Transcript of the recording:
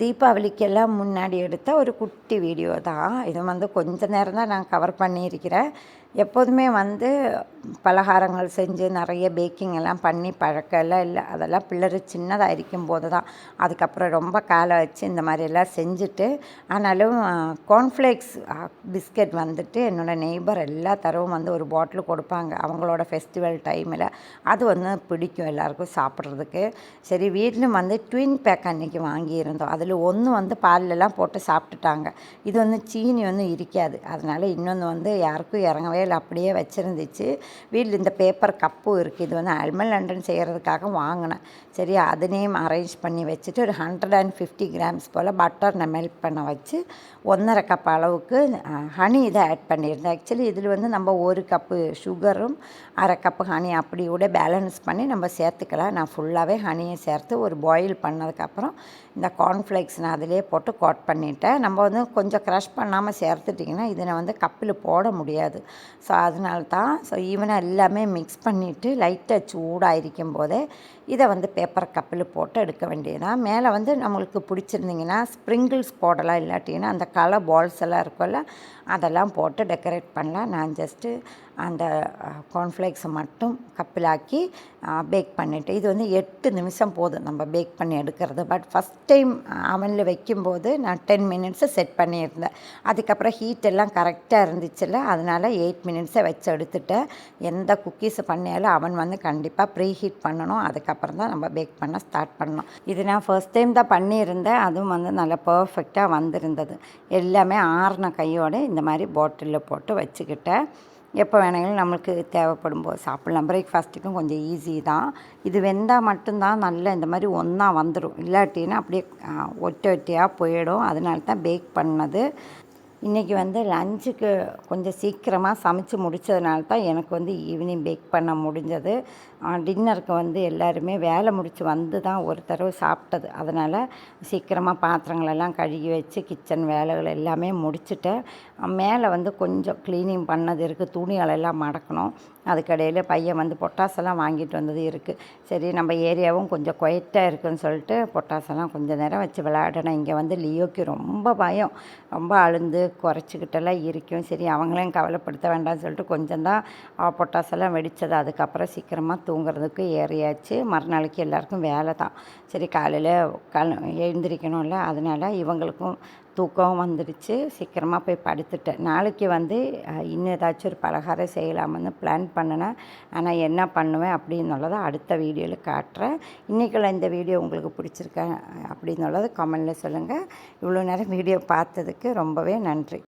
தீபாவளிக்கெல்லாம் முன்னாடி எடுத்த ஒரு குட்டி வீடியோ தான். இது வந்து கொஞ்ச நேரம் தான் நான் கவர் பண்ணியிருக்கிறேன். எப்போதுமே வந்து பலகாரங்கள் செஞ்சு நிறைய பேக்கிங் எல்லாம் பண்ணி பழக்கம்லாம் இல்லை. அதெல்லாம் பிள்ளை சின்னதாக இருக்கும்போது தான். அதுக்கப்புறம் ரொம்ப காலம் வச்சு இந்த மாதிரியெல்லாம் செஞ்சுட்டு, ஆனாலும் கார்ன்ஃப்ளேக்ஸ் பிஸ்கெட் வந்துட்டு என்னோடய நெய்பர் எல்லா தடவும் வந்து ஒரு பாட்டில் கொடுப்பாங்க அவங்களோட ஃபெஸ்டிவல் டைமில். அது வந்து பிடிக்கும் எல்லாருக்கும் சாப்பிட்றதுக்கு. சரி வீட்டிலும் வந்து ட்வின் பேக் அன்றைக்கி வாங்கியிருந்தோம். அதில் ஒன்று வந்து பால்லெல்லாம் போட்டு சாப்பிட்டுட்டாங்க. இது வந்து சீனி வந்து இருக்காது. அதனால் இன்னொன்று வந்து யாருக்கும் இறங்கவே இல்லை, அப்படியே வச்சுருந்துச்சு. வீட்டில் இந்த பேப்பர் கப்பும் இருக்குது. இது வந்து அல்மண்ட் லண்டன் செய்கிறதுக்காக வாங்கினேன். சரி அதனையும் அரேஞ்ச் பண்ணி வச்சுட்டு ஒரு 150 கிராம்ஸ் போல் பட்டர் நான் மெல்ட் பண்ண வச்சு 1.5 கப் அளவுக்கு ஹனி இதை ஆட் பண்ணியிருந்தேன். ஆக்சுவலி இதில் வந்து நம்ம 1 கப்பு சுகரும் 1/2 கப்பு ஹனி அப்படி கூட பேலன்ஸ் பண்ணி நம்ம சேர்த்துக்கலாம். நான் ஃபுல்லாகவே ஹனியை சேர்த்து ஒரு பாயில் பண்ணதுக்கப்புறம் இந்த கார்ன்ஃப்ளேக்ஸ் நான் அதிலே போட்டு கோட் பண்ணிட்டேன். நம்ம வந்து கொஞ்சம் க்ரஷ் பண்ணாமல் சேர்த்துட்டிங்கன்னா இதை நான் வந்து கப்பில் போட முடியாது. ஸோ அதனால தான் ஈவனாக எல்லாமே மிக்ஸ் பண்ணிவிட்டு லைட்டாக சூடாகிருக்கும் போதே இதை வந்து பேப்பர் கப்பில் போட்டு எடுக்க வேண்டியதுதான். மேலே வந்து நம்மளுக்கு பிடிச்சிருந்திங்கன்னா ஸ்ப்ரிங்கிள்ஸ் போடலாம், இல்லாட்டிங்கன்னா அந்த கலர் பால்ஸ் எல்லாம் இருக்கும்ல அதெல்லாம் போட்டு டெக்கரேட் பண்ணலாம். நான் ஜஸ்ட்டு அந்த கார்ன்ஃப்ளேக்ஸை மட்டும் கப்பிலாக்கி பேக் பண்ணிவிட்டு, இது வந்து 8 நிமிஷம் போதும் நம்ம பேக் பண்ணி எடுக்கிறது. பட் ஃபஸ்ட் டைம் அவனில் வைக்கும்போது நான் 10 மினிட்ஸை செட் பண்ணியிருந்தேன். அதுக்கப்புறம் ஹீட் எல்லாம் கரெக்டாக இருந்துச்சுல்ல, அதனால் 8 மினிட்ஸை வச்சு எடுத்துட்டேன். எந்த குக்கீஸ் பண்ணியாலும் அவன் வந்து கண்டிப்பாக ப்ரீ ஹீட் பண்ணணும். அதுக்கப்புறம் தான் நம்ம பேக் பண்ண ஸ்டார்ட் பண்ணணும். இது நான் ஃபர்ஸ்ட் டைம் தான் பண்ணியிருந்தேன். அதுவும் வந்து நல்லா பர்ஃபெக்டாக வந்திருந்தது. எல்லாமே ஆறின கையோடு இந்த மாதிரி பாட்டிலில் போட்டு வச்சுக்கிட்டேன். எப்போ வேணாலும் நம்மளுக்கு தேவைப்படும் போது சாப்பிட்லாம். பிரேக்ஃபாஸ்ட்டுக்கும் கொஞ்சம் ஈஸி தான். இது வெந்தால் மட்டும்தான் நல்லா இந்த மாதிரி ஒன்றா வந்துடும், இல்லாட்டின்னா அப்படியே ஒட்டி ஒட்டியாக போயிடும். அதனால தான் பேக் பண்ணது. இன்றைக்கி வந்து லஞ்சுக்கு கொஞ்சம் சீக்கிரமாக சமைச்சு முடித்ததுனால தான் எனக்கு வந்து ஈவினிங் பேக் பண்ண முடிஞ்சது. டின்னருக்கு வந்து எல்லாருமே வேலை முடித்து வந்து தான் ஒரு தடவை சாப்பிட்டது. அதனால் சீக்கிரமாக பாத்திரங்களெல்லாம் கழுகி வச்சு கிச்சன் வேலைகள் எல்லாமே முடிச்சுட்டேன். மேலே வந்து கொஞ்சம் க்ளீனிங் பண்ணது இருக்குது, துணிகளெல்லாம் மடக்கணும். அதுக்கடையில் பையன் வந்து பொட்டாசெல்லாம் வாங்கிட்டு வந்தது இருக்குது. சரி நம்ம ஏரியாவும் கொஞ்சம் குவைட்டாக இருக்குதுன்னு சொல்லிட்டு பொட்டாசெல்லாம் கொஞ்சம் நேரம் வச்சு விளையாடணும். இங்கே வந்து லியோக்கு ரொம்ப பயம், ரொம்ப அழுந்து குறைச்சிக்கிட்டெல்லாம் இருக்கும். சரி அவங்களையும் கவலைப்படுத்த வேண்டாம்னு சொல்லிட்டு கொஞ்சம் தான் பொட்டாசெல்லாம் வெடித்தது. அதுக்கப்புறம் சீக்கிரமாக தூங்குறதுக்கு ஏறியாச்சு. மறுநாளைக்கு எல்லாருக்கும் வேலை தான். சரி காலையில் எழுந்திரிக்கணும்ல, அதனால் இவங்களுக்கும் தூக்கம் வந்துடுச்சு. சீக்கிரமாக போய் படுத்துட்டேன். நாளைக்கு வந்து இன்னும் ஏதாச்சும் ஒரு பலகாரம் செய்யலாம்னு பிளான் பண்ணினேன். ஆனால் என்ன பண்ணுவேன் அப்படின்னுள்ளதை அடுத்த வீடியோவில் காட்டுறேன். இன்றைக்குள்ள இந்த வீடியோ உங்களுக்கு பிடிச்சிருக்கேன் அப்படின்னுள்ளது கமெண்டில் சொல்லுங்கள். இவ்வளோ நேரம் வீடியோ பார்த்ததுக்கு ரொம்பவே நன்றி.